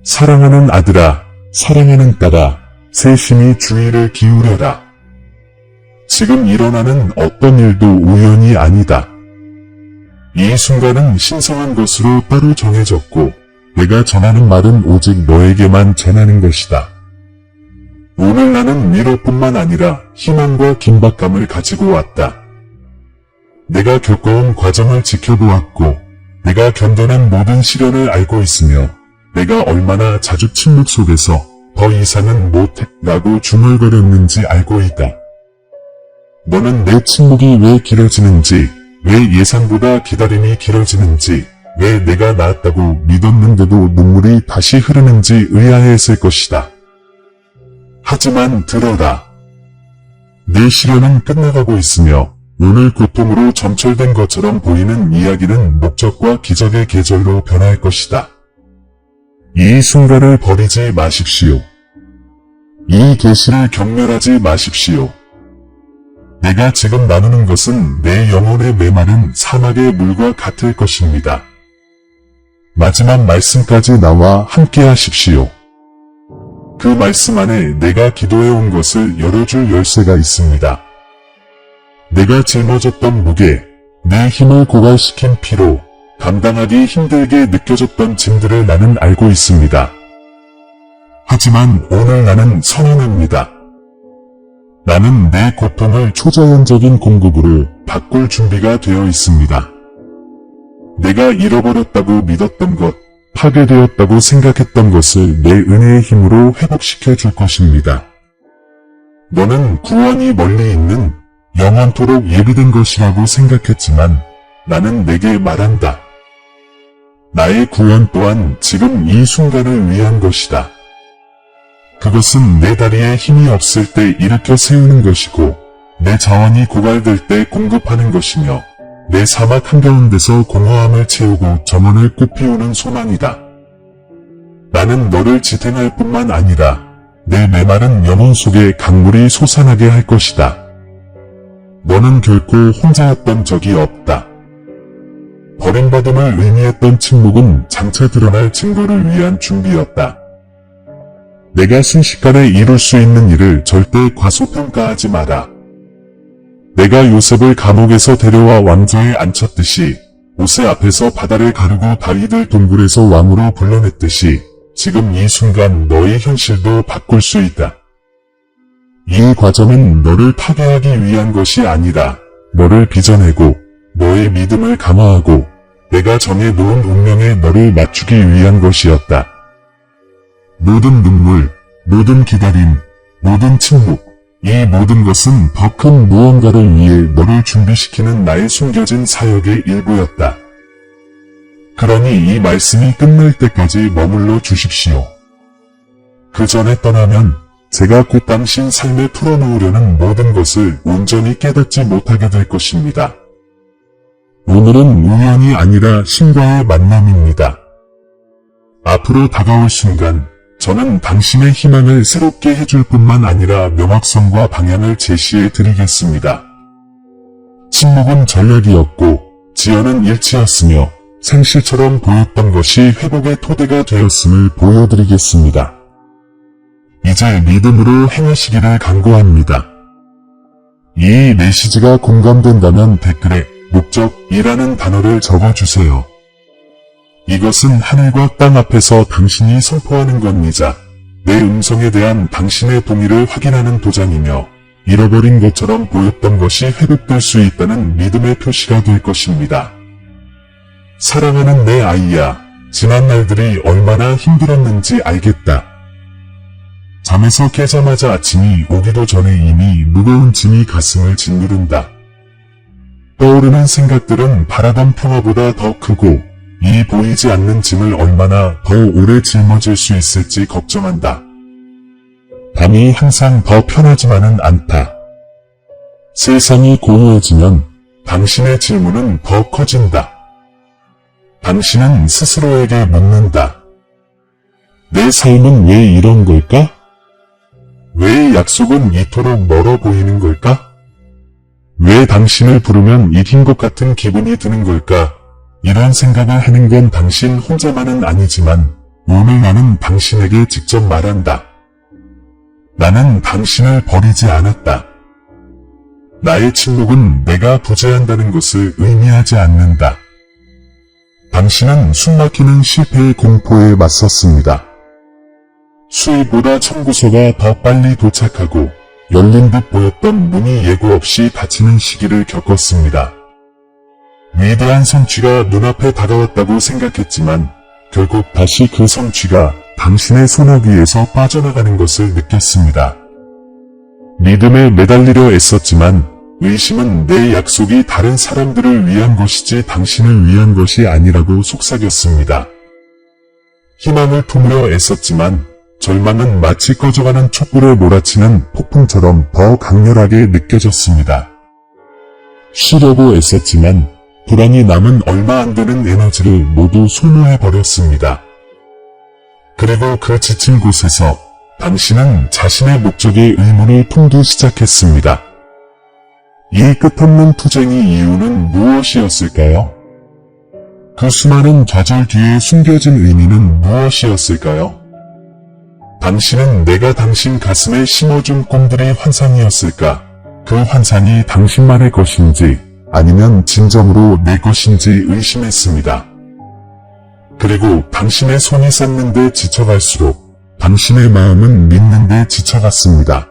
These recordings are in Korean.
사랑하는 아들아, 사랑하는 딸아, 세심히 주의를 기울여라. 지금 일어나는 어떤 일도 우연이 아니다. 이 순간은 신성한 것으로 따로 정해졌고, 내가 전하는 말은 오직 너에게만 전하는 것이다. 오늘 나는 위로뿐만 아니라 희망과 긴박감을 가지고 왔다. 내가 겪어온 과정을 지켜보았고, 내가 견뎌낸 모든 시련을 알고 있으며, 내가 얼마나 자주 침묵 속에서 더 이상은 못해라고 중얼거렸는지 알고 있다. 너는 내 침묵이 왜 길어지는지, 왜 예상보다 기다림이 길어지는지, 왜 내가 나았다고 믿었는데도 눈물이 다시 흐르는지 의아해했을 것이다. 하지만 들어라. 내 시련은 끝나가고 있으며 오늘 고통으로 점철된 것처럼 보이는 이야기는 목적과 기적의 계절로 변할 것이다. 이 순간을 버리지 마십시오. 이 계시를 경멸하지 마십시오. 내가 지금 나누는 것은 내 영혼의 메마른 사막의 물과 같을 것입니다. 마지막 말씀까지 나와 함께 하십시오. 그 말씀 안에 내가 기도해온 것을 열어줄 열쇠가 있습니다. 내가 짊어졌던 무게, 내 힘을 고갈시킨 피로, 감당하기 힘들게 느껴졌던 짐들을 나는 알고 있습니다. 하지만 오늘 나는 선언합니다. 나는 내 고통을 초자연적인 공급으로 바꿀 준비가 되어 있습니다. 내가 잃어버렸다고 믿었던 것, 파괴되었다고 생각했던 것을 내 은혜의 힘으로 회복시켜 줄 것입니다. 너는 구원이 멀리 있는 영원토록 예비된 것이라고 생각했지만 나는 내게 말한다. 나의 구원 또한 지금 이 순간을 위한 것이다. 그것은 내 다리에 힘이 없을 때 일으켜 세우는 것이고 내 자원이 고갈될 때 공급하는 것이며 내 사막 한가운데서 공허함을 채우고 점원을 꽃피우는 소망이다. 나는 너를 지탱할 뿐만 아니라 내 메마른 영혼 속에 강물이 솟아나게 할 것이다. 너는 결코 혼자였던 적이 없다. 버림받음을 의미했던 침묵은 장차 드러날 증거를 위한 준비였다. 내가 순식간에 이룰 수 있는 일을 절대 과소평가하지 마라. 내가 요셉을 감옥에서 데려와 왕좌에 앉혔듯이 모세 앞에서 바다를 가르고 다윗을 동굴에서 왕으로 불러냈듯이 지금 이 순간 너의 현실도 바꿀 수 있다. 이 과정은 너를 파괴하기 위한 것이 아니라 너를 빚어내고 너의 믿음을 강화하고 내가 정해놓은 운명에 너를 맞추기 위한 것이었다. 모든 눈물, 모든 기다림, 모든 침묵, 이 모든 것은 더 큰 무언가를 위해 너를 준비시키는 나의 숨겨진 사역의 일부였다. 그러니 이 말씀이 끝날 때까지 머물러 주십시오. 그 전에 떠나면 제가 곧 당신 삶에 풀어놓으려는 모든 것을 온전히 깨닫지 못하게 될 것입니다. 오늘은 우연이 아니라 신과의 만남입니다. 앞으로 다가올 순간 저는 당신의 희망을 새롭게 해줄 뿐만 아니라 명확성과 방향을 제시해 드리겠습니다. 침묵은 전략이었고 지연은 일치였으며 상실처럼 보였던 것이 회복의 토대가 되었음을 보여드리겠습니다. 이제 믿음으로 행하시기를 간구합니다. 이 메시지가 공감된다면 댓글에 목적이라는 단어를 적어주세요. 이것은 하늘과 땅 앞에서 당신이 선포하는 겁니다. 내 음성에 대한 당신의 동의를 확인하는 도장이며 잃어버린 것처럼 보였던 것이 회복될 수 있다는 믿음의 표시가 될 것입니다. 사랑하는 내 아이야, 지난 날들이 얼마나 힘들었는지 알겠다. 잠에서 깨자마자 아침이 오기도 전에 이미 무거운 짐이 가슴을 짓누른다. 떠오르는 생각들은 바라던 평화보다 더 크고 이 보이지 않는 짐을 얼마나 더 오래 짊어질 수 있을지 걱정한다. 밤이 항상 더 편하지만은 않다. 세상이 고요해지면 당신의 질문은 더 커진다. 당신은 스스로에게 묻는다. 내 삶은 왜 이런 걸까? 왜 약속은 이토록 멀어 보이는 걸까? 왜 당신을 부르면 이긴 것 같은 기분이 드는 걸까? 이런 생각을 하는 건 당신 혼자만은 아니지만 오늘 나는 당신에게 직접 말한다. 나는 당신을 버리지 않았다. 나의 침묵은 내가 부재한다는 것을 의미하지 않는다. 당신은 숨막히는 실패의 공포에 맞섰습니다. 수위보다 청구서가 더 빨리 도착하고 열린 듯 보였던 문이 예고 없이 닫히는 시기를 겪었습니다. 위대한 성취가 눈앞에 다가왔다고 생각했지만 결국 다시 그 성취가 당신의 손아귀에서 빠져나가는 것을 느꼈습니다. 믿음에 매달리려 애썼지만 의심은 내 약속이 다른 사람들을 위한 것이지 당신을 위한 것이 아니라고 속삭였습니다. 희망을 품으려 애썼지만 절망은 마치 꺼져가는 촛불을 몰아치는 폭풍처럼 더 강렬하게 느껴졌습니다. 쉬려고 애썼지만 불안이 남은 얼마 안 되는 에너지를 모두 소모해버렸습니다. 그리고 그 지친 곳에서 당신은 자신의 목적의 의문을 품기 시작했습니다. 이 끝없는 투쟁의 이유는 무엇이었을까요? 그 수많은 좌절 뒤에 숨겨진 의미는 무엇이었을까요? 당신은 내가 당신 가슴에 심어준 꿈들이 환상이었을까? 그 환상이 당신만의 것인지 아니면 진정으로 내 것인지 의심했습니다. 그리고 당신의 손이 쌓는데 지쳐갈수록 당신의 마음은 믿는데 지쳐갔습니다.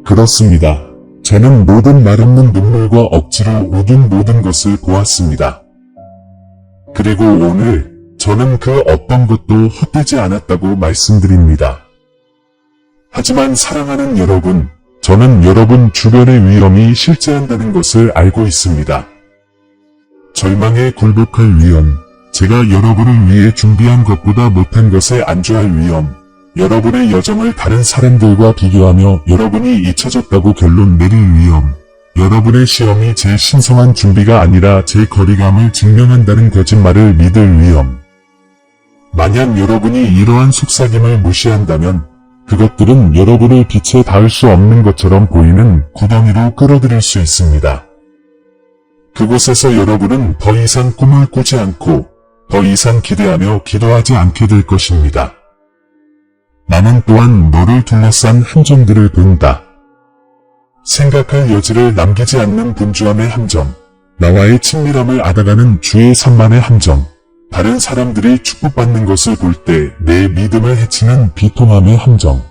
그렇습니다. 저는 모든 말없는 눈물과 억지로 얻은 모든 것을 보았습니다. 그리고 오늘 저는 그 어떤 것도 헛되지 않았다고 말씀드립니다. 하지만 사랑하는 여러분, 저는 여러분 주변의 위험이 실제한다는 것을 알고 있습니다. 절망에 굴복할 위험, 제가 여러분을 위해 준비한 것보다 못한 것에 안주할 위험, 여러분의 여정을 다른 사람들과 비교하며 여러분이 잊혀졌다고 결론 내릴 위험, 여러분의 시험이 제 신성한 준비가 아니라 제 거리감을 증명한다는 거짓말을 믿을 위험. 만약 여러분이 이러한 속삭임을 무시한다면 그것들은 여러분을 빛에 닿을 수 없는 것처럼 보이는 구덩이로 끌어들일 수 있습니다. 그곳에서 여러분은 더 이상 꿈을 꾸지 않고 더 이상 기대하며 기도하지 않게 될 것입니다. 나는 또한 너를 둘러싼 함정들을 본다. 생각할 여지를 남기지 않는 분주함의 함정, 나와의 친밀함을 앗아가는 주의 산만의 함정, 다른 사람들이 축복받는 것을 볼 때 내 믿음을 해치는 비통함의 함정.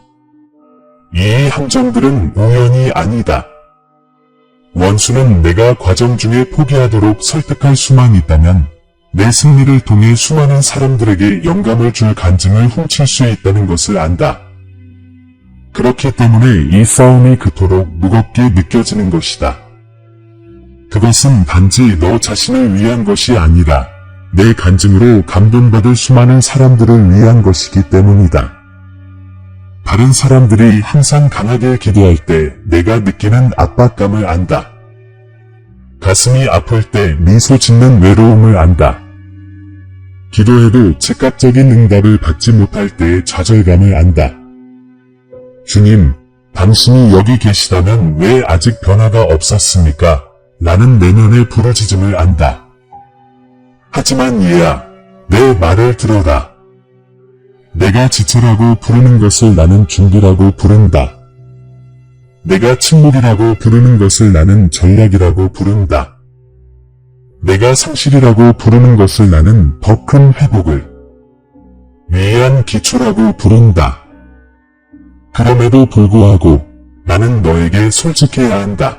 이 함정들은 우연이 아니다. 원수는 내가 과정 중에 포기하도록 설득할 수만 있다면 내 승리를 통해 수많은 사람들에게 영감을 줄 간증을 훔칠 수 있다는 것을 안다. 그렇기 때문에 이 싸움이 그토록 무겁게 느껴지는 것이다. 그것은 단지 너 자신을 위한 것이 아니라 내 간증으로 감동받을 수많은 사람들을 위한 것이기 때문이다. 다른 사람들이 항상 강하게 기도할 때 내가 느끼는 압박감을 안다. 가슴이 아플 때 미소 짓는 외로움을 안다. 기도해도 즉각적인 응답을 받지 못할 때의 좌절감을 안다. 주님, 당신이 여기 계시다면 왜 아직 변화가 없었습니까? 나는 내면의 부르짖음을 안다. 하지만 얘야, 내 말을 들어라. 내가 지체라고 부르는 것을 나는 준비라고 부른다. 내가 침묵이라고 부르는 것을 나는 전략이라고 부른다. 내가 상실이라고 부르는 것을 나는 더 큰 회복을 위한 기초라고 부른다. 그럼에도 불구하고 나는 너에게 솔직해야 한다.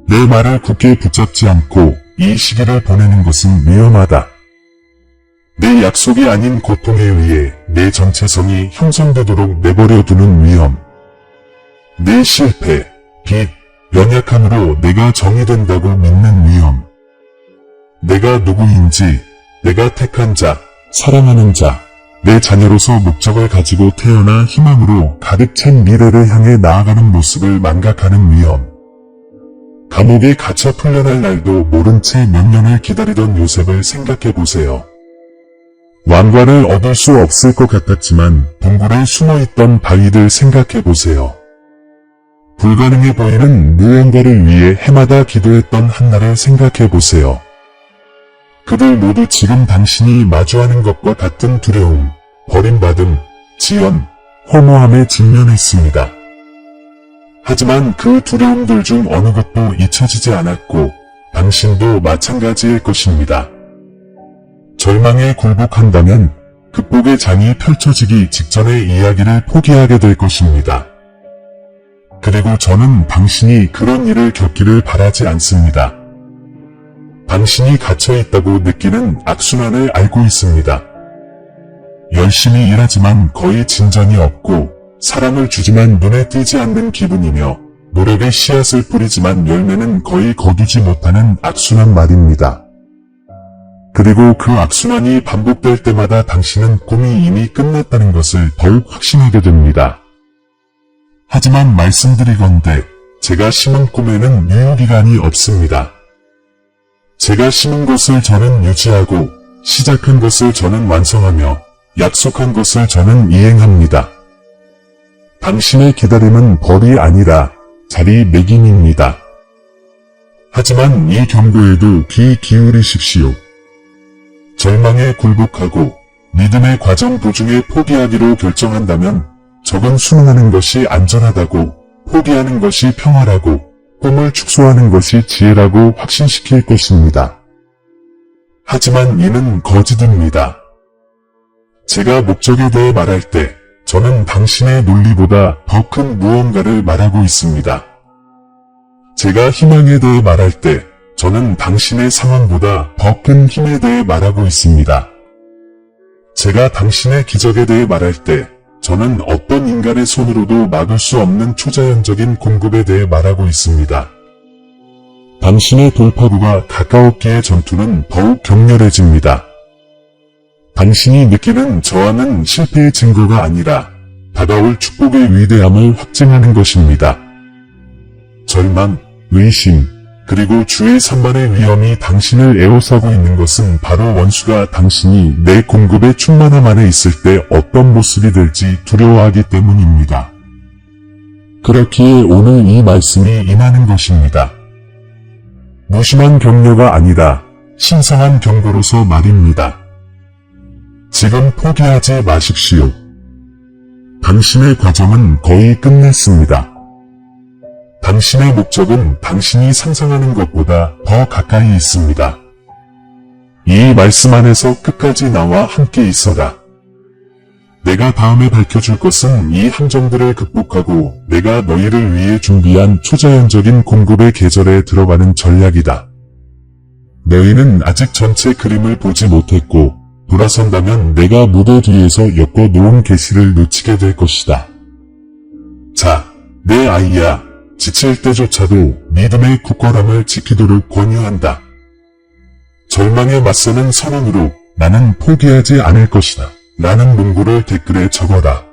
내 말을 굳게 붙잡지 않고 이 시기를 보내는 것은 위험하다. 내 약속이 아닌 고통에 의해 내 정체성이 형성되도록 내버려 두는 위험. 내 실패, 빚, 연약함으로 내가 정의된다고 믿는 위험. 내가 누구인지, 내가 택한 자, 사랑하는 자, 내 자녀로서 목적을 가지고 태어나 희망으로 가득 찬 미래를 향해 나아가는 모습을 망각하는 위험. 감옥에 갇혀 풀려날 날도 모른 채 몇 년을 기다리던 요셉을 생각해보세요. 왕관을 얻을 수 없을 것 같았지만 동굴에 숨어있던 바위들 생각해보세요. 불가능해 보이는 무언가를 위해 해마다 기도했던 한나를 생각해보세요. 그들 모두 지금 당신이 마주하는 것과 같은 두려움, 버림받음, 지연, 허무함에 직면했습니다. 하지만 그 두려움들 중 어느 것도 잊혀지지 않았고 당신도 마찬가지일 것입니다. 절망에 굴복한다면 극복의 장이 펼쳐지기 직전의 이야기를 포기하게 될 것입니다. 그리고 저는 당신이 그런 일을 겪기를 바라지 않습니다. 당신이 갇혀있다고 느끼는 악순환을 알고 있습니다. 열심히 일하지만 거의 진전이 없고 사랑을 주지만 눈에 띄지 않는 기분이며 노력의 씨앗을 뿌리지만 열매는 거의 거두지 못하는 악순환 말입니다. 그리고 그 악순환이 반복될 때마다 당신은 꿈이 이미 끝났다는 것을 더욱 확신하게 됩니다. 하지만 말씀드리건대 제가 심은 꿈에는 유효기간이 없습니다. 제가 심은 것을 저는 유지하고 시작한 것을 저는 완성하며 약속한 것을 저는 이행합니다. 당신의 기다림은 벌이 아니라 자리매김입니다. 하지만 이 경고에도 귀 기울이십시오. 절망에 굴복하고 믿음의 과정 도중에 포기하기로 결정한다면 적은 순응하는 것이 안전하다고, 포기하는 것이 평화라고, 꿈을 축소하는 것이 지혜라고 확신시킬 것입니다. 하지만 이는 거짓입니다. 제가 목적에 대해 말할 때 저는 당신의 논리보다 더 큰 무언가를 말하고 있습니다. 제가 희망에 대해 말할 때 저는 당신의 상황보다 더 큰 힘에 대해 말하고 있습니다. 제가 당신의 기적에 대해 말할 때 저는 어떤 인간의 손으로도 막을 수 없는 초자연적인 공급에 대해 말하고 있습니다. 당신의 돌파구가 가까웠기에 전투는 더욱 격렬해집니다. 당신이 느끼는 저항은 실패의 증거가 아니라 다가올 축복의 위대함을 확증하는 것입니다. 절망, 의심, 그리고 주의 산만의 위험이 당신을 에워싸고 있는 것은 바로 원수가 당신이 내 공급의 충만함 안에 있을 때 어떤 모습이 될지 두려워하기 때문입니다. 그렇기에 오늘 이 말씀이 임하는 것입니다. 무심한 격려가 아니라 신성한 경고로서 말입니다. 지금 포기하지 마십시오. 당신의 과정은 거의 끝냈습니다. 당신의 목적은 당신이 상상하는 것보다 더 가까이 있습니다. 이 말씀 안에서 끝까지 나와 함께 있어라. 내가 다음에 밝혀줄 것은 이 함정들을 극복하고 내가 너희를 위해 준비한 초자연적인 공급의 계절에 들어가는 전략이다. 너희는 아직 전체 그림을 보지 못했고 돌아선다면 내가 무대 뒤에서 엮어 놓은 계시를 놓치게 될 것이다. 자, 내 아이야. 지칠 때조차도 믿음의 굳건함을 지키도록 권유한다. 절망에 맞서는 선언으로 나는 포기하지 않을 것이다. 라는 문구를 댓글에 적어라.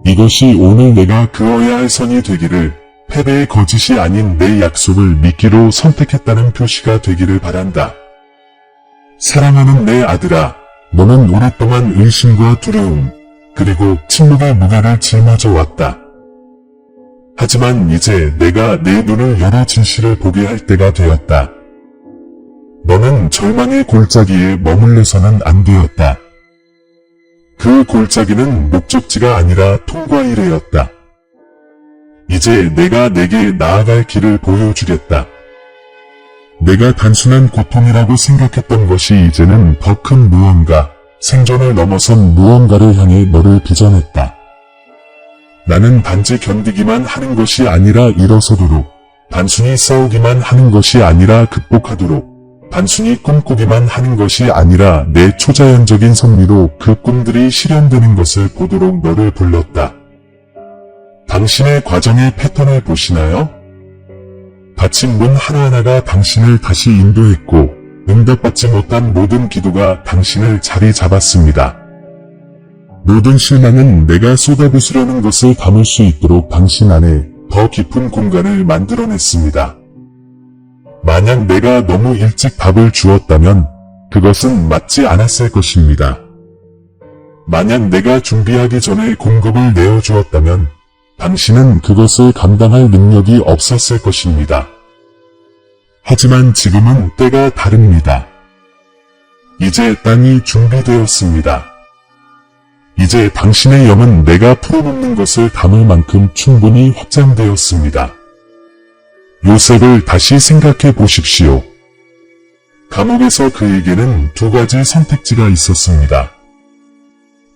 이것이 오늘 내가 그어야 할 선이 되기를, 패배의 거짓이 아닌 내 약속을 믿기로 선택했다는 표시가 되기를 바란다. 사랑하는 내 아들아, 너는 오랫동안 의심과 두려움, 그리고 침묵의 무게를 짊어져 왔다. 하지만 이제 내가 내 눈을 열어 진실을 보게 할 때가 되었다. 너는 절망의 골짜기에 머물러서는 안 되었다. 그 골짜기는 목적지가 아니라 통과이래였다. 이제 내가 내게 나아갈 길을 보여주겠다. 내가 단순한 고통이라고 생각했던 것이 이제는 더 큰 무언가, 생존을 넘어선 무언가를 향해 너를 빚어냈다. 나는 단지 견디기만 하는 것이 아니라 일어서도록, 단순히 싸우기만 하는 것이 아니라 극복하도록, 단순히 꿈꾸기만 하는 것이 아니라 내 초자연적인 섭리로 그 꿈들이 실현되는 것을 보도록 너를 불렀다. 당신의 과정의 패턴을 보시나요? 닫힌 문 하나하나가 당신을 다시 인도했고, 응답받지 못한 모든 기도가 당신을 자리 잡았습니다. 모든 실망은 내가 쏟아부으려는 것을 담을 수 있도록 당신 안에 더 깊은 공간을 만들어냈습니다. 만약 내가 너무 일찍 답을 주었다면 그것은 맞지 않았을 것입니다. 만약 내가 준비하기 전에 공급을 내어주었다면 당신은 그것을 감당할 능력이 없었을 것입니다. 하지만 지금은 때가 다릅니다. 이제 땅이 준비되었습니다. 이제 당신의 염은 내가 풀어놓는 것을 담을 만큼 충분히 확장되었습니다. 요셉을 다시 생각해 보십시오. 감옥에서 그에게는 두 가지 선택지가 있었습니다.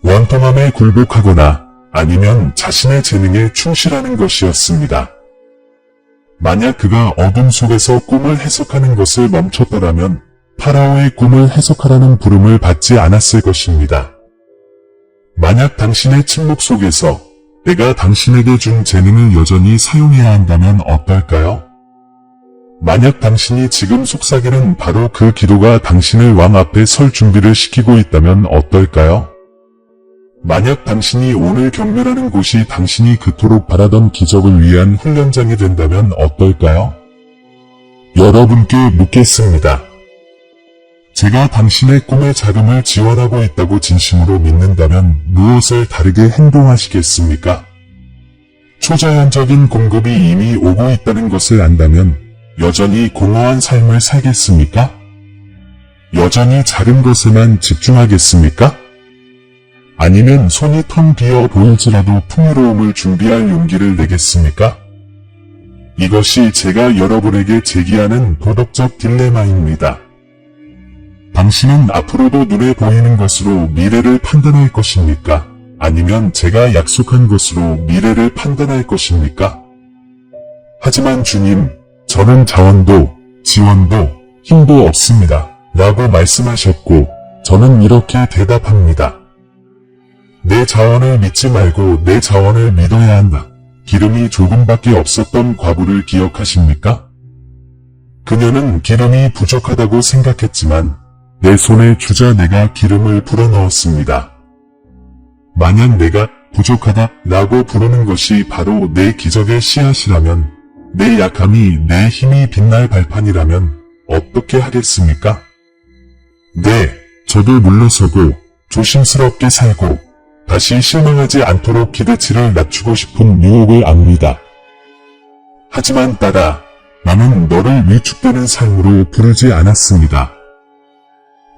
원통함에 굴복하거나 아니면 자신의 재능에 충실하는 것이었습니다. 만약 그가 어둠 속에서 꿈을 해석하는 것을 멈췄더라면 파라오의 꿈을 해석하라는 부름을 받지 않았을 것입니다. 만약 당신의 침묵 속에서 내가 당신에게 준 재능을 여전히 사용해야 한다면 어떨까요? 만약 당신이 지금 속삭이는 바로 그 기도가 당신을 왕 앞에 설 준비를 시키고 있다면 어떨까요? 만약 당신이 오늘 경멸하는 곳이 당신이 그토록 바라던 기적을 위한 훈련장이 된다면 어떨까요? 여러분께 묻겠습니다. 제가 당신의 꿈의 자금을 지원하고 있다고 진심으로 믿는다면 무엇을 다르게 행동하시겠습니까? 초자연적인 공급이 이미 오고 있다는 것을 안다면 여전히 공허한 삶을 살겠습니까? 여전히 작은 것에만 집중하겠습니까? 아니면 손이 텅 비어 보일지라도 풍요로움을 준비할 용기를 내겠습니까? 이것이 제가 여러분에게 제기하는 도덕적 딜레마입니다. 당신은 앞으로도 눈에 보이는 것으로 미래를 판단할 것입니까? 아니면 제가 약속한 것으로 미래를 판단할 것입니까? 하지만 주님, 저는 자원도 지원도 힘도 없습니다. 라고 말씀하셨고 저는 이렇게 대답합니다. 내 자원을 믿지 말고 내 자원을 믿어야 한다. 기름이 조금밖에 없었던 과부를 기억하십니까? 그녀는 기름이 부족하다고 생각했지만 내 손에 주자 내가 기름을 불어넣었습니다. 만약 내가 부족하다 라고 부르는 것이 바로 내 기적의 씨앗이라면, 내 약함이 내 힘이 빛날 발판이라면 어떻게 하겠습니까? 네, 저도 물러서고 조심스럽게 살고 다시 실망하지 않도록 기대치를 낮추고 싶은 유혹을 압니다. 하지만 딸아, 나는 너를 위축되는 삶으로 부르지 않았습니다.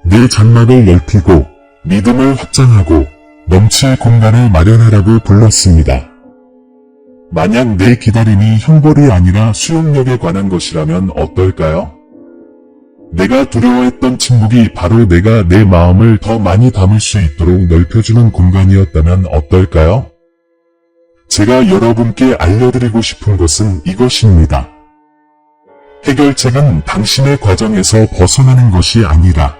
내 장막을 넓히고 믿음을 확장하고 넘칠 공간을 마련하라고 불렀습니다. 만약 내 기다림이 형벌이 아니라 수용력에 관한 것이라면 어떨까요? 내가 두려워했던 침묵이 바로 내가 내 마음을 더 많이 담을 수 있도록 넓혀주는 공간이었다면 어떨까요? 제가 여러분께 알려드리고 싶은 것은 이것입니다. 해결책은 당신의 과정에서 벗어나는 것이 아니라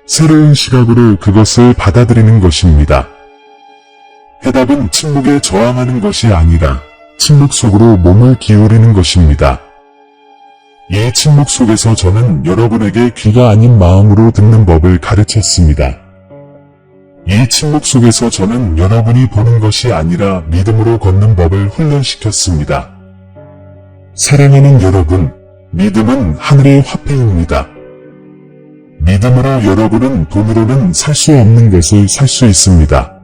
새로운 시각으로 그것을 받아들이는 것입니다. 해답은 침묵에 저항하는 것이 아니라 침묵 속으로 몸을 기울이는 것입니다. 이 침묵 속에서 저는 여러분에게 귀가 아닌 마음으로 듣는 법을 가르쳤습니다. 이 침묵 속에서 저는 여러분이 보는 것이 아니라 믿음으로 걷는 법을 훈련시켰습니다. 사랑하는 여러분, 믿음은 하늘의 화폐입니다. 믿음으로 여러분은 돈으로는 살 수 없는 것을 살 수 있습니다.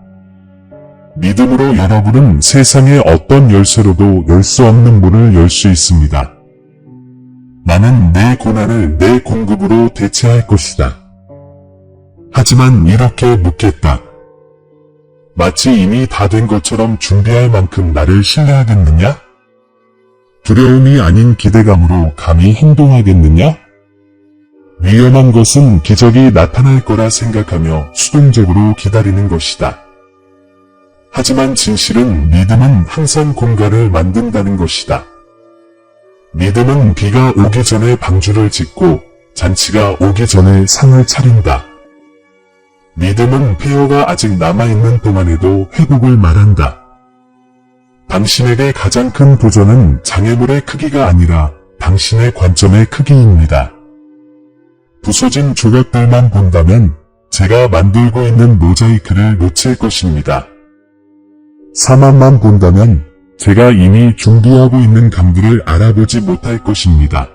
믿음으로 여러분은 세상의 어떤 열쇠로도 열 수 없는 문을 열 수 있습니다. 나는 내 고난을 내 공급으로 대체할 것이다. 하지만 이렇게 묻겠다. 마치 이미 다 된 것처럼 준비할 만큼 나를 신뢰하겠느냐? 두려움이 아닌 기대감으로 감히 행동하겠느냐? 위험한 것은 기적이 나타날 거라 생각하며 수동적으로 기다리는 것이다. 하지만 진실은 믿음은 항상 공간을 만든다는 것이다. 믿음은 비가 오기 전에 방주를 짓고 잔치가 오기 전에 상을 차린다. 믿음은 폐허가 아직 남아있는 동안에도 회복을 말한다. 당신에게 가장 큰 도전은 장애물의 크기가 아니라 당신의 관점의 크기입니다. 부서진 조각들만 본다면 제가 만들고 있는 모자이크를 놓칠 것입니다. 사막만 본다면 제가 이미 준비하고 있는 감들을 알아보지 못할 것입니다.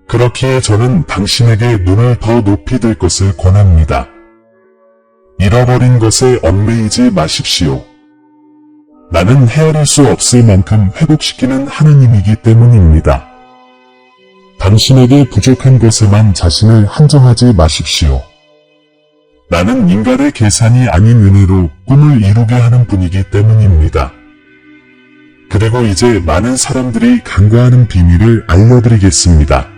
그렇기에 저는 당신에게 눈을 더 높이 들 것을 권합니다. 잃어버린 것에 얽매이지 마십시오. 나는 헤아릴 수 없을 만큼 회복시키는 하나님이기 때문입니다. 당신에게 부족한 것에만 자신을 한정하지 마십시오. 나는 인간의 계산이 아닌 은혜로 꿈을 이루게 하는 분이기 때문입니다. 그리고 이제 많은 사람들이 간과하는 비밀을 알려드리겠습니다.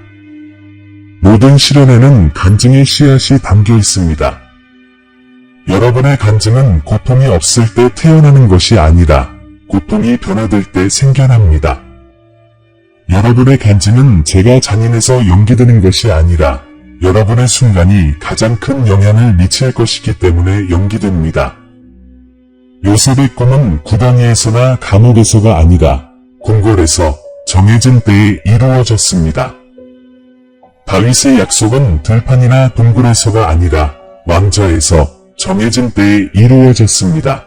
모든 실현에는 간증의 씨앗이 담겨 있습니다. 여러분의 간증은 고통이 없을 때 태어나는 것이 아니라 고통이 변화될 때 생겨납니다. 여러분의 간증은 제가 잔인해서 연기되는 것이 아니라 여러분의 순간이 가장 큰 영향을 미칠 것이기 때문에 연기됩니다. 요셉의 꿈은 구덩이에서나 감옥에서가 아니라 궁궐에서 정해진 때에 이루어졌습니다. 다윗의 약속은 들판이나 동굴에서가 아니라 왕좌에서 정해진 때에 이루어졌습니다.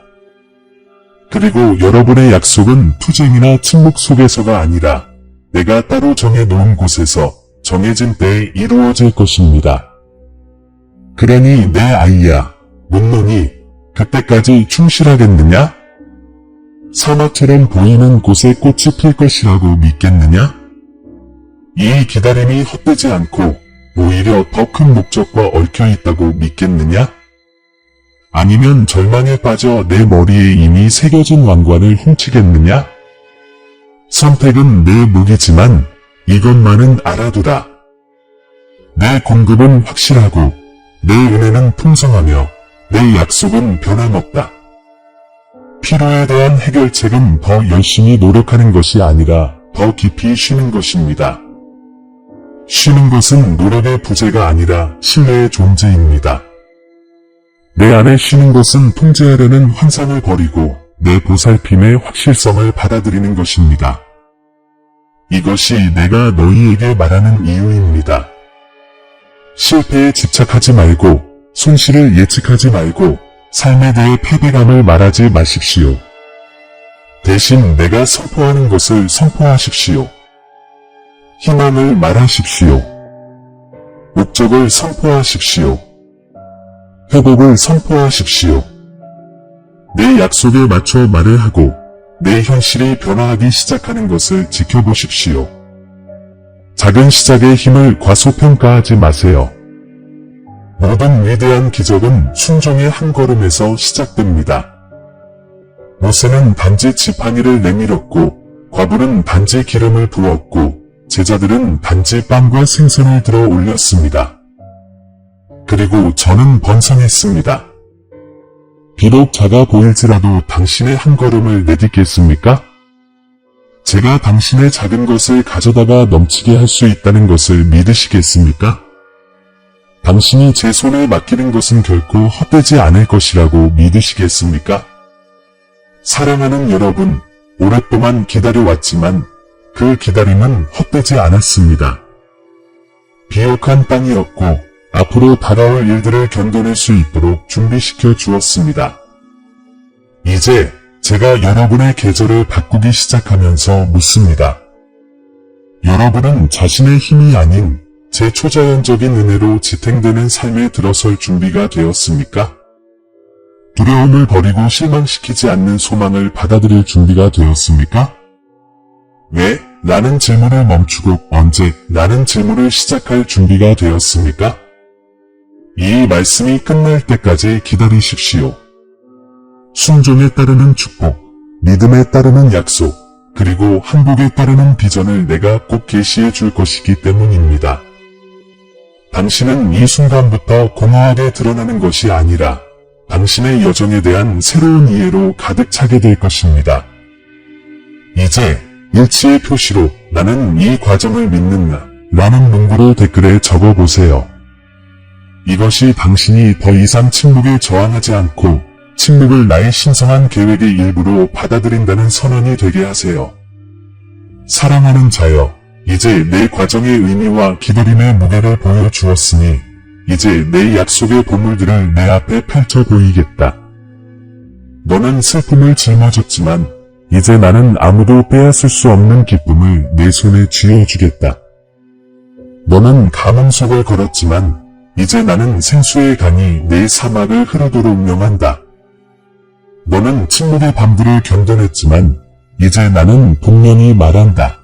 그리고 여러분의 약속은 투쟁이나 침묵 속에서가 아니라 내가 따로 정해놓은 곳에서 정해진 때에 이루어질 것입니다. 그러니 내 아이야, 묻노니 그때까지 충실하겠느냐? 사막처럼 보이는 곳에 꽃이 필 것이라고 믿겠느냐? 이 기다림이 헛되지 않고 오히려 더 큰 목적과 얽혀 있다고 믿겠느냐? 아니면 절망에 빠져 내 머리에 이미 새겨진 왕관을 훔치겠느냐? 선택은 내 무기지만 이것만은 알아두라. 내 공급은 확실하고 내 은혜는 풍성하며 내 약속은 변함없다. 필요에 대한 해결책은 더 열심히 노력하는 것이 아니라 더 깊이 쉬는 것입니다. 쉬는 것은 노력의 부재가 아니라 신뢰의 존재입니다. 내 안에 쉬는 것은 통제하려는 환상을 버리고 내 보살핌의 확실성을 받아들이는 것입니다. 이것이 내가 너희에게 말하는 이유입니다. 실패에 집착하지 말고 손실을 예측하지 말고 삶에 대해 패배감을 말하지 마십시오. 대신 내가 선포하는 것을 선포하십시오. 희망을 말하십시오. 목적을 선포하십시오. 회복을 선포하십시오. 내 약속에 맞춰 말을 하고 내 현실이 변화하기 시작하는 것을 지켜보십시오. 작은 시작의 힘을 과소평가하지 마세요. 모든 위대한 기적은 순종의 한 걸음에서 시작됩니다. 모세는 단지 지팡이를 내밀었고 과부는 단지 기름을 부었고 제자들은 단지 빵과 생선을 들어 올렸습니다. 그리고 저는 번성했습니다. 비록 작아 보일지라도 당신의 한 걸음을 내딛겠습니까? 제가 당신의 작은 것을 가져다가 넘치게 할 수 있다는 것을 믿으시겠습니까? 당신이 제 손에 맡기는 것은 결코 헛되지 않을 것이라고 믿으시겠습니까? 사랑하는 여러분, 오랫동안 기다려왔지만 그 기다림은 헛되지 않았습니다. 비옥한 땅이었고 앞으로 다가올 일들을 견뎌낼 수 있도록 준비시켜 주었습니다. 이제 제가 여러분의 계절을 바꾸기 시작하면서 묻습니다. 여러분은 자신의 힘이 아닌 제 초자연적인 은혜로 지탱되는 삶에 들어설 준비가 되었습니까? 두려움을 버리고 실망시키지 않는 소망을 받아들일 준비가 되었습니까? 왜? 라는 질문을 멈추고 언제? 라는 질문을 시작할 준비가 되었습니까? 이 말씀이 끝날 때까지 기다리십시오. 순종에 따르는 축복, 믿음에 따르는 약속, 그리고 항복에 따르는 비전을 내가 꼭 계시해 줄 것이기 때문입니다. 당신은 이 순간부터 공허하게 드러나는 것이 아니라 당신의 여정에 대한 새로운 이해로 가득 차게 될 것입니다. 이제 일치의 표시로 나는 이 과정을 믿는다 라는 문구를 댓글에 적어보세요. 이것이 당신이 더 이상 침묵에 저항하지 않고 침묵을 나의 신성한 계획의 일부로 받아들인다는 선언이 되게 하세요. 사랑하는 자여, 이제 내 과정의 의미와 기다림의 무게를 보여주었으니 이제 내 약속의 보물들을 내 앞에 펼쳐 보이겠다. 너는 슬픔을 짊어졌지만 이제 나는 아무도 빼앗을 수 없는 기쁨을 내 손에 쥐어주겠다. 너는 가뭄 속을 걸었지만 이제 나는 생수의 강이 내 사막을 흐르도록 명한다. 너는 침묵의 밤들을 견뎌냈지만 이제 나는 분명히 말한다.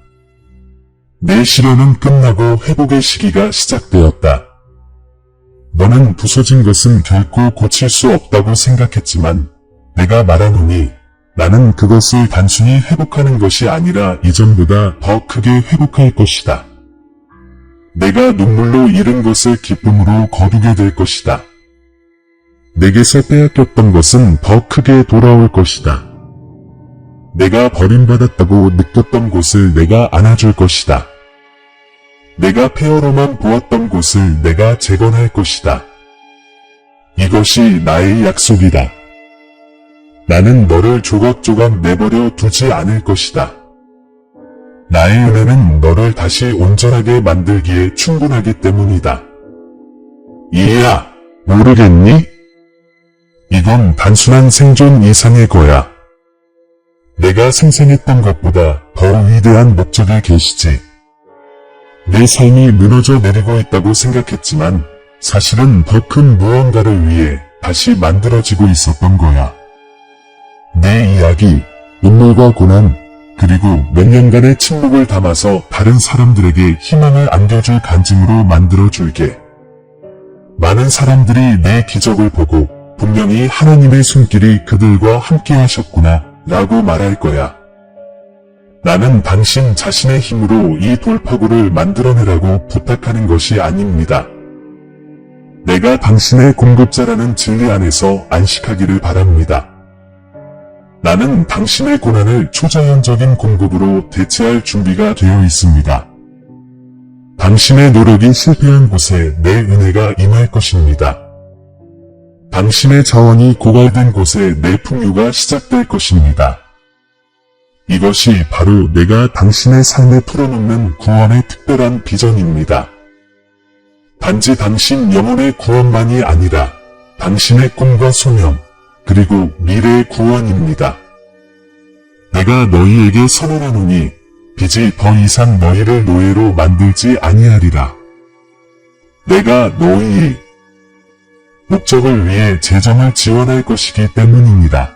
내 시련은 끝나고 회복의 시기가 시작되었다. 너는 부서진 것은 결코 고칠 수 없다고 생각했지만 내가 말하노니 나는 그것을 단순히 회복하는 것이 아니라 이전보다 더 크게 회복할 것이다. 내가 눈물로 잃은 것을 기쁨으로 거두게 될 것이다. 내게서 빼앗겼던 것은 더 크게 돌아올 것이다. 내가 버림받았다고 느꼈던 곳을 내가 안아줄 것이다. 내가 폐허로만 보았던 곳을 내가 재건할 것이다. 이것이 나의 약속이다. 나는 너를 조각조각 내버려 두지 않을 것이다. 나의 은혜는 너를 다시 온전하게 만들기에 충분하기 때문이다. 이해야, 모르겠니? 이건 단순한 생존 이상의 거야. 내가 상상했던 것보다 더 위대한 목적에 계시지. 내 삶이 무너져 내리고 있다고 생각했지만 사실은 더 큰 무언가를 위해 다시 만들어지고 있었던 거야. 내 이야기, 눈물과 고난, 그리고 몇 년간의 침묵을 담아서 다른 사람들에게 희망을 안겨줄 간증으로 만들어줄게. 많은 사람들이 내 기적을 보고 분명히 하나님의 손길이 그들과 함께 하셨구나 라고 말할 거야. 나는 당신 자신의 힘으로 이 돌파구를 만들어내라고 부탁하는 것이 아닙니다. 내가 당신의 공급자라는 진리 안에서 안식하기를 바랍니다. 나는 당신의 고난을 초자연적인 공급으로 대체할 준비가 되어 있습니다. 당신의 노력이 실패한 곳에 내 은혜가 임할 것입니다. 당신의 자원이 고갈된 곳에 내 풍요가 시작될 것입니다. 이것이 바로 내가 당신의 삶에 풀어놓는 구원의 특별한 비전입니다. 단지 당신 영혼의 구원만이 아니라 당신의 꿈과 소명, 그리고 미래의 구원입니다. 내가 너희에게 선언하노니 빚이 더 이상 너희를 노예로 만들지 아니하리라. 내가 너희의 목적을 위해 재정을 지원할 것이기 때문입니다.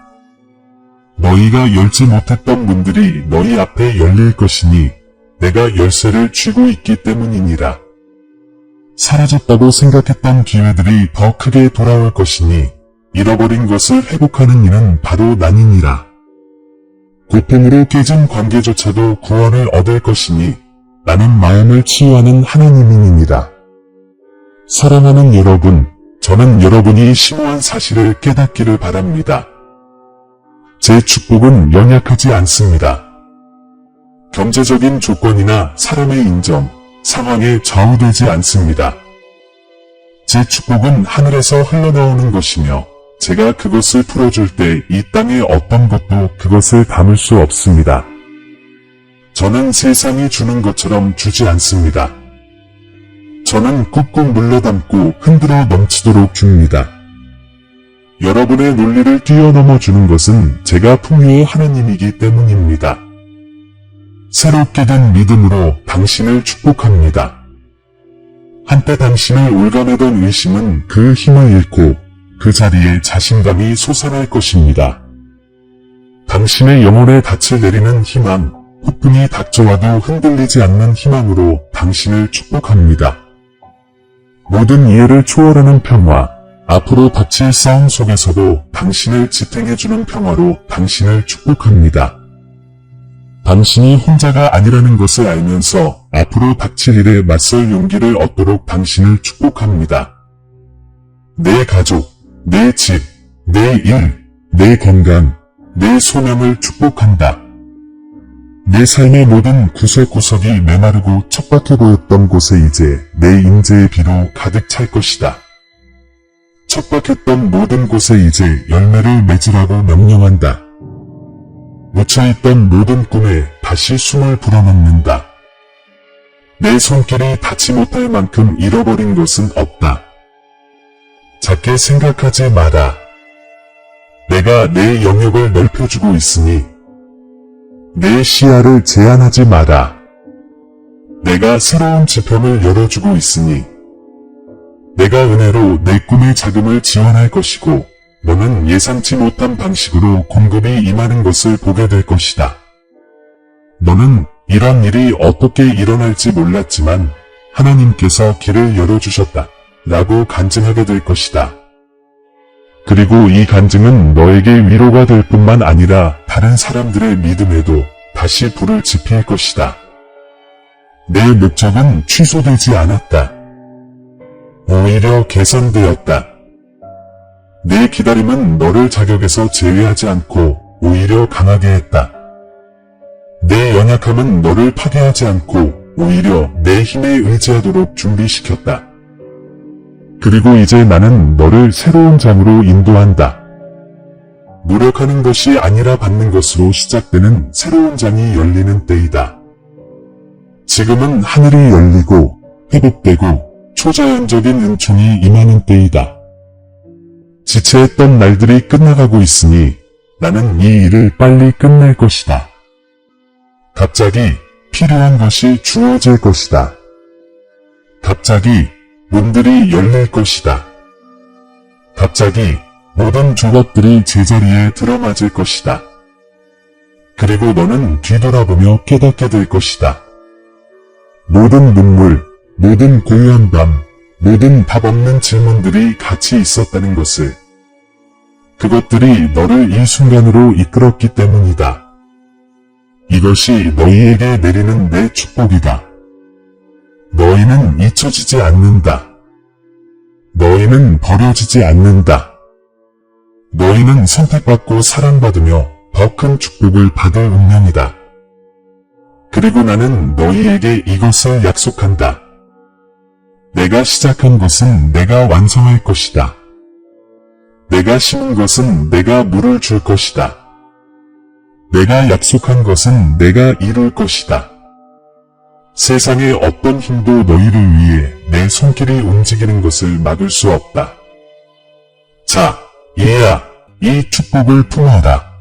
너희가 열지 못했던 문들이 너희 앞에 열릴 것이니 내가 열쇠를 쥐고 있기 때문이니라. 사라졌다고 생각했던 기회들이 더 크게 돌아올 것이니 잃어버린 것을 회복하는 이는 바로 나니니라. 고통으로 깨진 관계조차도 구원을 얻을 것이니 나는 마음을 치유하는 하나님이니라. 사랑하는 여러분, 저는 여러분이 심오한 사실을 깨닫기를 바랍니다. 제 축복은 연약하지 않습니다. 경제적인 조건이나 사람의 인정, 상황에 좌우되지 않습니다. 제 축복은 하늘에서 흘러나오는 것이며 제가 그것을 풀어줄 때 이 땅의 어떤 것도 그것을 담을 수 없습니다. 저는 세상이 주는 것처럼 주지 않습니다. 저는 꾹꾹 눌러담고 흔들어 넘치도록 줍니다. 여러분의 논리를 뛰어넘어 주는 것은 제가 풍요의 하나님이기 때문입니다. 새롭게 된 믿음으로 당신을 축복합니다. 한때 당신을 올가매던 의심은 그 힘을 잃고 그 자리에 자신감이 솟아날 것입니다. 당신의 영혼에 닻을 내리는 희망, 폭풍이 닥쳐와도 흔들리지 않는 희망으로 당신을 축복합니다. 모든 이해를 초월하는 평화, 앞으로 닥칠 싸움 속에서도 당신을 지탱해주는 평화로 당신을 축복합니다. 당신이 혼자가 아니라는 것을 알면서 앞으로 닥칠 일에 맞설 용기를 얻도록 당신을 축복합니다. 내 가족, 내 집, 내 일, 내 건강, 내 소명을 축복한다. 내 삶의 모든 구석구석이 메마르고 척박해 보였던 곳에 이제 내 임재의 비로 가득 찰 것이다. 척박했던 모든 곳에 이제 열매를 맺으라고 명령한다. 묻혀있던 모든 꿈에 다시 숨을 불어넣는다. 내 손길이 닿지 못할 만큼 잃어버린 것은 없다. 작게 생각하지 마라. 내가 내 영역을 넓혀주고 있으니 내 시야를 제한하지 마라. 내가 새로운 지평을 열어주고 있으니 내가 은혜로 내 꿈의 자금을 지원할 것이고 너는 예상치 못한 방식으로 공급이 임하는 것을 보게 될 것이다. 너는 이런 일이 어떻게 일어날지 몰랐지만 하나님께서 길을 열어주셨다 라고 간증하게 될 것이다. 그리고 이 간증은 너에게 위로가 될 뿐만 아니라 다른 사람들의 믿음에도 다시 불을 지필 것이다. 내 목적은 취소되지 않았다. 오히려 개선되었다. 내 기다림은 너를 자격에서 제외하지 않고 오히려 강하게 했다. 내 연약함은 너를 파괴하지 않고 오히려 내 힘에 의지하도록 준비시켰다. 그리고 이제 나는 너를 새로운 장으로 인도한다. 노력하는 것이 아니라 받는 것으로 시작되는 새로운 장이 열리는 때이다. 지금은 하늘이 열리고 회복되고 초자연적인 은총이 임하는 때이다. 지체했던 날들이 끝나가고 있으니 나는 이 일을 빨리 끝낼 것이다. 갑자기 필요한 것이 주어질 것이다. 갑자기 문들이 열릴 것이다. 갑자기 모든 조각들이 제자리에 들어맞을 것이다. 그리고 너는 뒤돌아보며 깨닫게 될 것이다. 모든 눈물, 모든 고요한 밤, 모든 답 없는 질문들이 같이 있었다는 것을. 그것들이 너를 이 순간으로 이끌었기 때문이다. 이것이 너희에게 내리는 내 축복이다. 너희는 잊혀지지 않는다. 너희는 버려지지 않는다. 너희는 선택받고 사랑받으며 더 큰 축복을 받을 운명이다. 그리고 나는 너희에게 이것을 약속한다. 내가 시작한 것은 내가 완성할 것이다. 내가 심은 것은 내가 물을 줄 것이다. 내가 약속한 것은 내가 이룰 것이다. 세상의 어떤 힘도 너희를 위해 내 손길이 움직이는 것을 막을 수 없다. 자, 얘야, 이 축복을 품어라.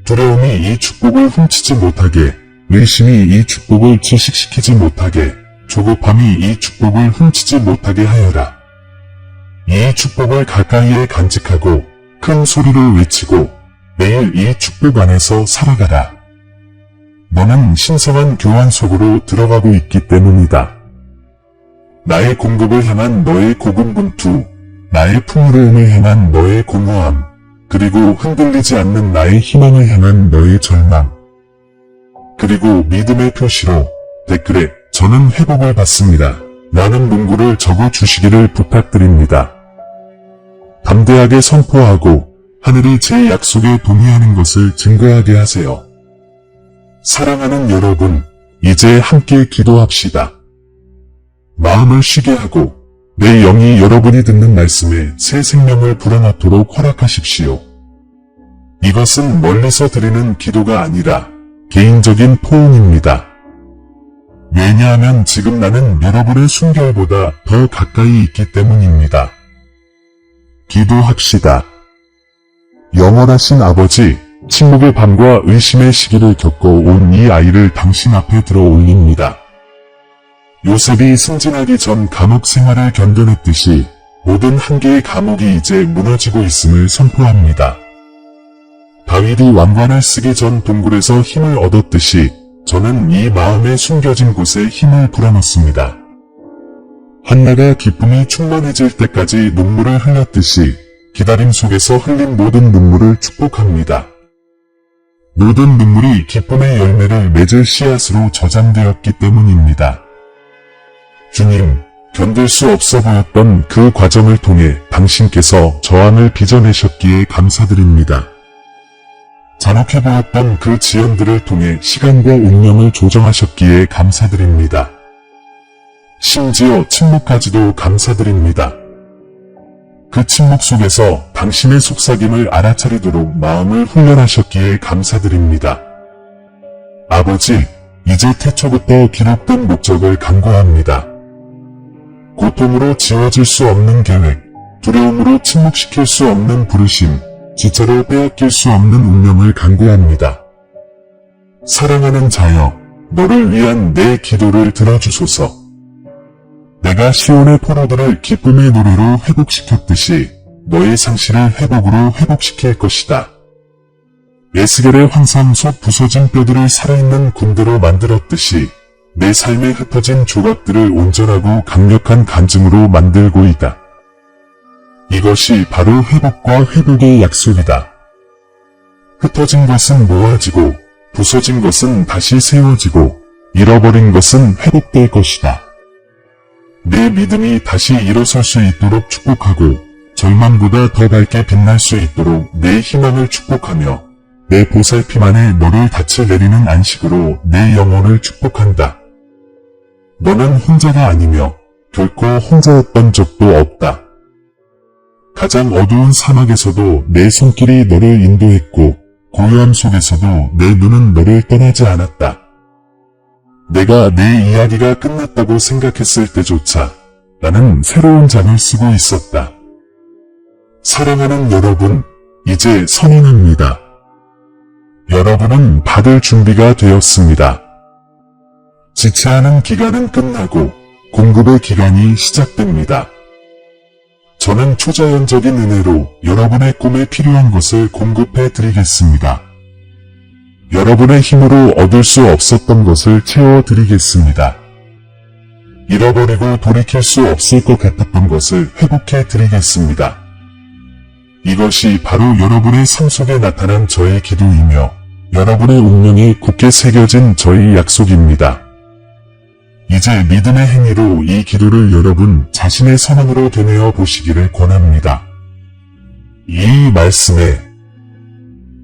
두려움이 이 축복을 훔치지 못하게, 의심이 이 축복을 질식시키지 못하게, 조급함이 이 축복을 훔치지 못하게 하여라. 이 축복을 가까이에 간직하고 큰 소리로 외치고 매일 이 축복 안에서 살아가라. 너는 신성한 교환 속으로 들어가고 있기 때문이다. 나의 공급을 향한 너의 고군분투, 나의 풍요로움을 향한 너의 공허함, 그리고 흔들리지 않는 나의 희망을 향한 너의 절망. 그리고 믿음의 표시로 댓글에 저는 회복을 받습니다. 라는 문구를 적어 주시기를 부탁드립니다. 담대하게 선포하고 하늘이 제 약속에 동의하는 것을 증거하게 하세요. 사랑하는 여러분, 이제 함께 기도합시다. 마음을 쉬게 하고 내 영이 여러분이 듣는 말씀에 새 생명을 불어넣도록 허락하십시오. 이것은 멀리서 드리는 기도가 아니라 개인적인 포옹입니다. 왜냐하면 지금 나는 여러분의 순결보다 더 가까이 있기 때문입니다. 기도합시다. 영원하신 아버지, 침묵의 밤과 의심의 시기를 겪어온 이 아이를 당신 앞에 들어 올립니다. 요셉이 승진하기 전 감옥 생활을 견뎌냈듯이 모든 한계의 감옥이 이제 무너지고 있음을 선포합니다. 다윗이 왕관을 쓰기 전 동굴에서 힘을 얻었듯이 저는 이 마음에 숨겨진 곳에 힘을 불어넣습니다. 한나가 기쁨이 충만해질 때까지 눈물을 흘렸듯이 기다림 속에서 흘린 모든 눈물을 축복합니다. 모든 눈물이 기쁨의 열매를 맺을 씨앗으로 저장되었기 때문입니다. 주님, 견딜 수 없어 보였던 그 과정을 통해 당신께서 저항을 빚어내셨기에 감사드립니다. 잔혹해 보였던 그 지연들을 통해 시간과 운명을 조정하셨기에 감사드립니다. 심지어 침묵까지도 감사드립니다. 그 침묵 속에서 당신의 속삭임을 알아차리도록 마음을 훈련하셨기에 감사드립니다. 아버지, 이제 태초부터 기록된 목적을 간구합니다. 고통으로 지워질 수 없는 계획, 두려움으로 침묵시킬 수 없는 부르심, 지체로 빼앗길 수 없는 운명을 간구합니다. 사랑하는 자여, 너를 위한 내 기도를 들어주소서. 내가 시온의 포로들을 기쁨의 노래로 회복시켰듯이 너의 상실을 회복으로 회복시킬 것이다. 에스겔의 환상 속 부서진 뼈들을 살아있는 군대로 만들었듯이 내 삶에 흩어진 조각들을 온전하고 강력한 간증으로 만들고 있다. 이것이 바로 회복과 회복의 약속이다. 흩어진 것은 모아지고 부서진 것은 다시 세워지고 잃어버린 것은 회복될 것이다. 내 믿음이 다시 일어설 수 있도록 축복하고 절망보다 더 밝게 빛날 수 있도록 내 희망을 축복하며 내 보살핌 안에 너를 닻을 내리는 안식으로 내 영혼을 축복한다. 너는 혼자가 아니며 결코 혼자였던 적도 없다. 가장 어두운 사막에서도 내 손길이 너를 인도했고 고요함 속에서도 내 눈은 너를 떠나지 않았다. 내가 내 이야기가 끝났다고 생각했을 때조차 나는 새로운 장을 쓰고 있었다. 사랑하는 여러분, 이제 선언합니다. 여러분은 받을 준비가 되었습니다. 지체하는 기간은 끝나고 공급의 기간이 시작됩니다. 저는 초자연적인 은혜로 여러분의 꿈에 필요한 것을 공급해 드리겠습니다. 여러분의 힘으로 얻을 수 없었던 것을 채워드리겠습니다. 잃어버리고 돌이킬 수 없을 것 같았던 것을 회복해 드리겠습니다. 이것이 바로 여러분의 삶 속에 나타난 저의 기도이며 여러분의 운명에 굳게 새겨진 저의 약속입니다. 이제 믿음의 행위로 이 기도를 여러분 자신의 선언으로 되뇌어 보시기를 권합니다. 이 말씀에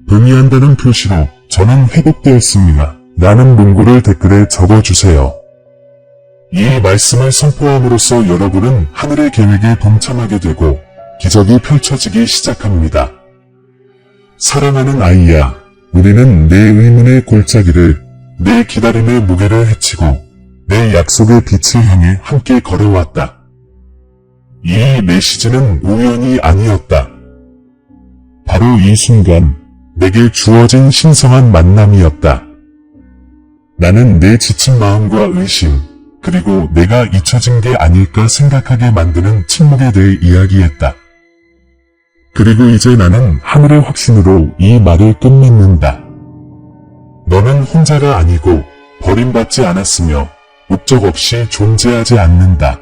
동의한다는 표시로 저는 회복되었습니다. 라는 문구를 댓글에 적어주세요. 이 말씀을 선포함으로써 여러분은 하늘의 계획에 동참하게 되고 기적이 펼쳐지기 시작합니다. 사랑하는 아이야, 우리는 내 의문의 골짜기를, 내 기다림의 무게를 헤치고 내 약속의 빛을 향해 함께 걸어왔다. 이 메시지는 우연이 아니었다. 바로 이 순간 내게 주어진 신성한 만남이었다. 나는 내 지친 마음과 의심, 그리고 내가 잊혀진 게 아닐까 생각하게 만드는 침묵에 대해 이야기했다. 그리고 이제 나는 하늘의 확신으로 이 말을 끝맺는다. 너는 혼자가 아니고 버림받지 않았으며 목적 없이 존재하지 않는다.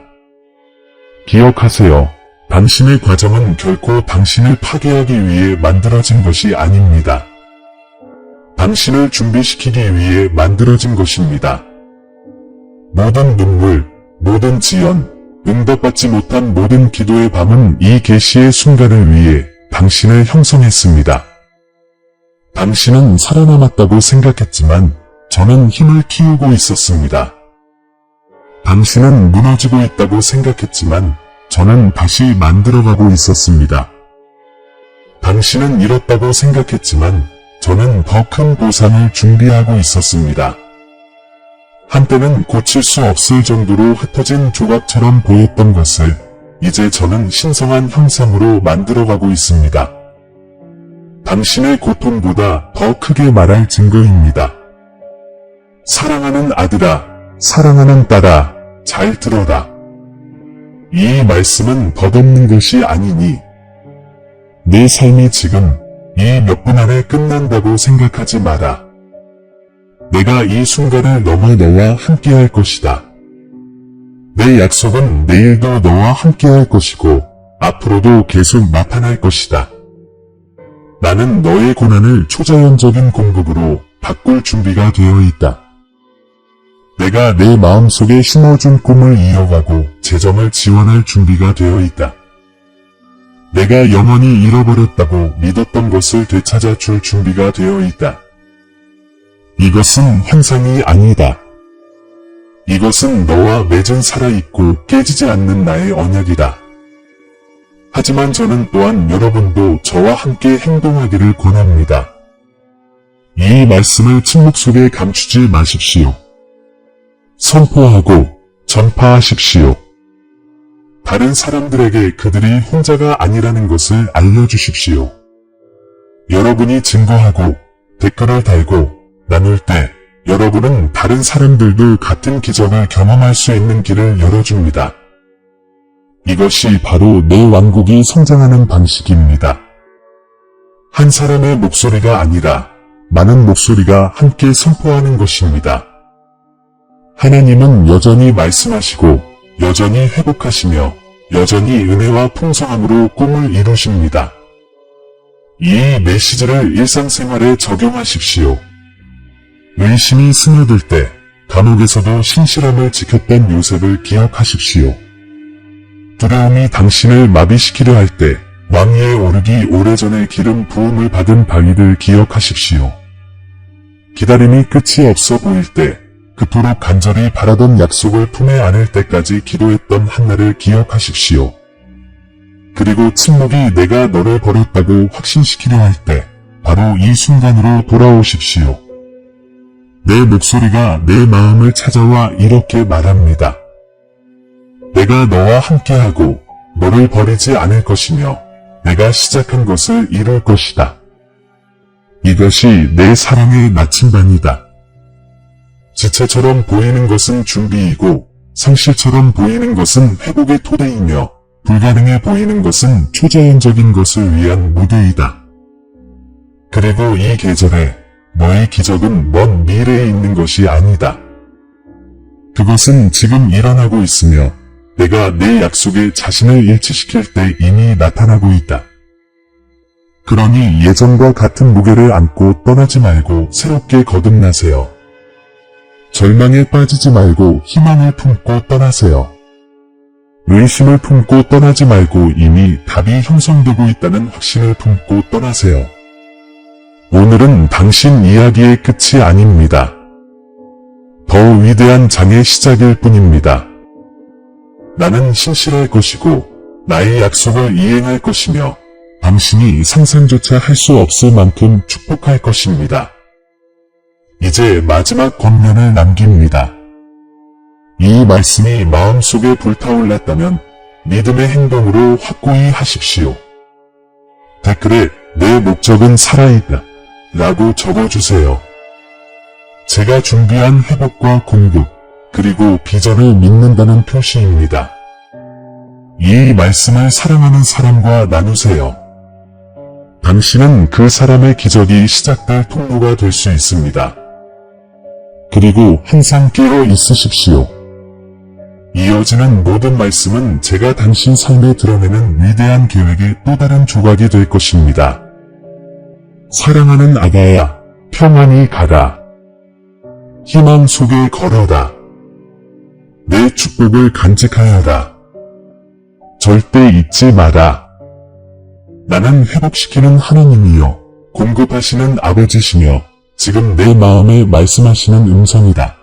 기억하세요. 당신의 과정은 결코 당신을 파괴하기 위해 만들어진 것이 아닙니다. 당신을 준비시키기 위해 만들어진 것입니다. 모든 눈물, 모든 지연, 응답받지 못한 모든 기도의 밤은 이 계시의 순간을 위해 당신을 형성했습니다. 당신은 살아남았다고 생각했지만 저는 힘을 키우고 있었습니다. 당신은 무너지고 있다고 생각했지만 저는 다시 만들어가고 있었습니다. 당신은 잃었다고 생각했지만 저는 더 큰 보상을 준비하고 있었습니다. 한때는 고칠 수 없을 정도로 흩어진 조각처럼 보였던 것을 이제 저는 신성한 형상으로 만들어가고 있습니다. 당신의 고통보다 더 크게 말할 증거입니다. 사랑하는 아들아, 사랑하는 딸아, 잘 들어라. 이 말씀은 덧없는 것이 아니니 내 삶이 지금 이 몇 분 안에 끝난다고 생각하지 마라. 내가 이 순간을 넘어 너와 함께할 것이다. 내 약속은 내일도 너와 함께할 것이고 앞으로도 계속 나타날 것이다. 나는 너의 고난을 초자연적인 공급으로 바꿀 준비가 되어 있다. 내가 내 마음속에 심어준 꿈을 이어가고 재정을 지원할 준비가 되어 있다. 내가 영원히 잃어버렸다고 믿었던 것을 되찾아 줄 준비가 되어 있다. 이것은 환상이 아니다. 이것은 너와 맺은 살아있고 깨지지 않는 나의 언약이다. 하지만 저는 또한 여러분도 저와 함께 행동하기를 권합니다. 이 말씀을 침묵 속에 감추지 마십시오. 선포하고 전파하십시오. 다른 사람들에게 그들이 혼자가 아니라는 것을 알려주십시오. 여러분이 증거하고 댓글을 달고 나눌 때 여러분은 다른 사람들도 같은 기적을 경험할 수 있는 길을 열어줍니다. 이것이 바로 내 왕국이 성장하는 방식입니다. 한 사람의 목소리가 아니라 많은 목소리가 함께 선포하는 것입니다. 하나님은 여전히 말씀하시고 여전히 회복하시며 여전히 은혜와 풍성함으로 꿈을 이루십니다. 이 메시지를 일상생활에 적용하십시오. 의심이 스며들 때 감옥에서도 신실함을 지켰던 요셉을 기억하십시오. 두려움이 당신을 마비시키려 할 때 왕위에 오르기 오래전에 기름 부음을 받은 바위를 기억하십시오. 기다림이 끝이 없어 보일 때 그토록 간절히 바라던 약속을 품에 안을 때까지 기도했던 한나를 기억하십시오. 그리고 침묵이 내가 너를 버렸다고 확신시키려 할 때 바로 이 순간으로 돌아오십시오. 내 목소리가 내 마음을 찾아와 이렇게 말합니다. 내가 너와 함께하고 너를 버리지 않을 것이며 내가 시작한 것을 이룰 것이다. 이것이 내 사랑의 나침반이다. 지체처럼 보이는 것은 준비이고 상실처럼 보이는 것은 회복의 토대이며 불가능해 보이는 것은 초자연적인 것을 위한 무대이다. 그리고 이 계절에 너의 기적은 먼 미래에 있는 것이 아니다. 그것은 지금 일어나고 있으며 내가 내 약속에 자신을 일치시킬 때 이미 나타나고 있다. 그러니 예전과 같은 무게를 안고 떠나지 말고 새롭게 거듭나세요. 절망에 빠지지 말고 희망을 품고 떠나세요. 의심을 품고 떠나지 말고 이미 답이 형성되고 있다는 확신을 품고 떠나세요. 오늘은 당신 이야기의 끝이 아닙니다. 더 위대한 장의 시작일 뿐입니다. 나는 신실할 것이고 나의 약속을 이행할 것이며 당신이 상상조차 할 수 없을 만큼 축복할 것입니다. 이제 마지막 권면을 남깁니다. 이 말씀이 마음속에 불타올랐다면 믿음의 행동으로 확고히 하십시오. 댓글에 내 목적은 살아있다 라고 적어주세요. 제가 준비한 회복과 공급 그리고 비전을 믿는다는 표시입니다. 이 말씀을 사랑하는 사람과 나누세요. 당신은 그 사람의 기적이 시작될 통로가 될 수 있습니다. 그리고 항상 깨어 있으십시오. 이어지는 모든 말씀은 제가 당신 삶에 드러내는 위대한 계획의 또 다른 조각이 될 것입니다. 사랑하는 아가야, 평안히 가라. 희망 속에 걸어라. 내 축복을 간직하여라. 절대 잊지 마라. 나는 회복시키는 하나님이요 공급하시는 아버지시며 지금 내 마음에 말씀하시는 음성이다.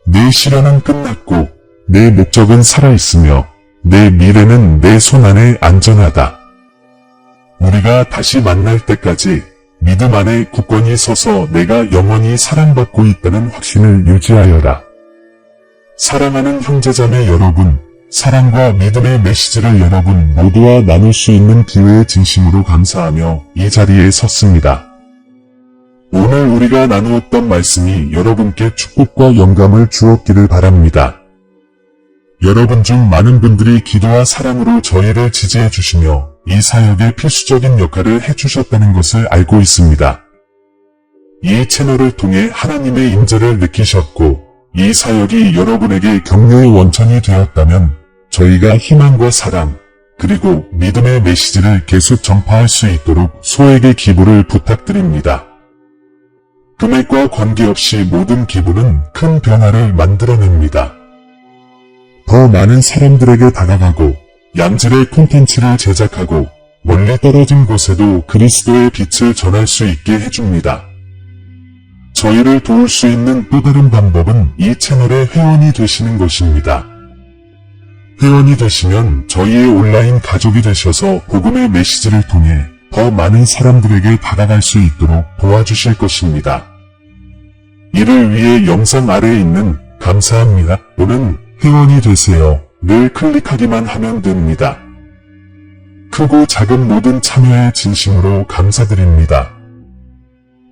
내 시련은 끝났고 내 목적은 살아있으며 내 미래는 내 손 안에 안전하다. 우리가 다시 만날 때까지 믿음 안에 굳건히 서서 내가 영원히 사랑받고 있다는 확신을 유지하여라. 사랑하는 형제자매 여러분, 사랑과 믿음의 메시지를 여러분 모두와 나눌 수 있는 기회에 진심으로 감사하며 이 자리에 섰습니다. 오늘 우리가 나누었던 말씀이 여러분께 축복과 영감을 주었기를 바랍니다. 여러분 중 많은 분들이 기도와 사랑으로 저희를 지지해 주시며 이 사역에 필수적인 역할을 해주셨다는 것을 알고 있습니다. 이 채널을 통해 하나님의 임재를 느끼셨고 이 사역이 여러분에게 격려의 원천이 되었다면 저희가 희망과 사랑 그리고 믿음의 메시지를 계속 전파할 수 있도록 소액의 기부를 부탁드립니다. 금액과 관계없이 모든 기부는 큰 변화를 만들어냅니다. 더 많은 사람들에게 다가가고 양질의 콘텐츠를 제작하고 멀리 떨어진 곳에도 그리스도의 빛을 전할 수 있게 해줍니다. 저희를 도울 수 있는 또 다른 방법은 이 채널의 회원이 되시는 것입니다. 회원이 되시면 저희의 온라인 가족이 되셔서 복음의 메시지를 통해 더 많은 사람들에게 다가갈 수 있도록 도와주실 것입니다. 이를 위해 영상 아래에 있는 감사합니다 또는 회원이 되세요 를 클릭하기만 하면 됩니다. 크고 작은 모든 참여에 진심으로 감사드립니다.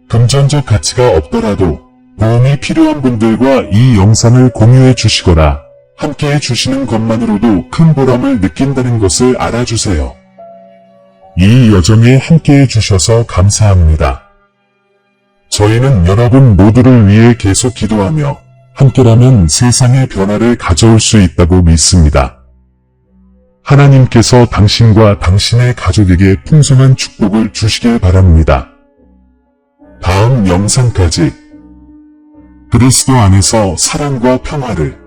금전적 가치가 없더라도 도움이 필요한 분들과 이 영상을 공유해 주시거나 함께해 주시는 것만으로도 큰 보람을 느낀다는 것을 알아주세요. 이 여정에 함께해 주셔서 감사합니다. 저희는 여러분 모두를 위해 계속 기도하며 함께라면 세상의 변화를 가져올 수 있다고 믿습니다. 하나님께서 당신과 당신의 가족에게 풍성한 축복을 주시길 바랍니다. 다음 영상까지 그리스도 안에서 사랑과 평화를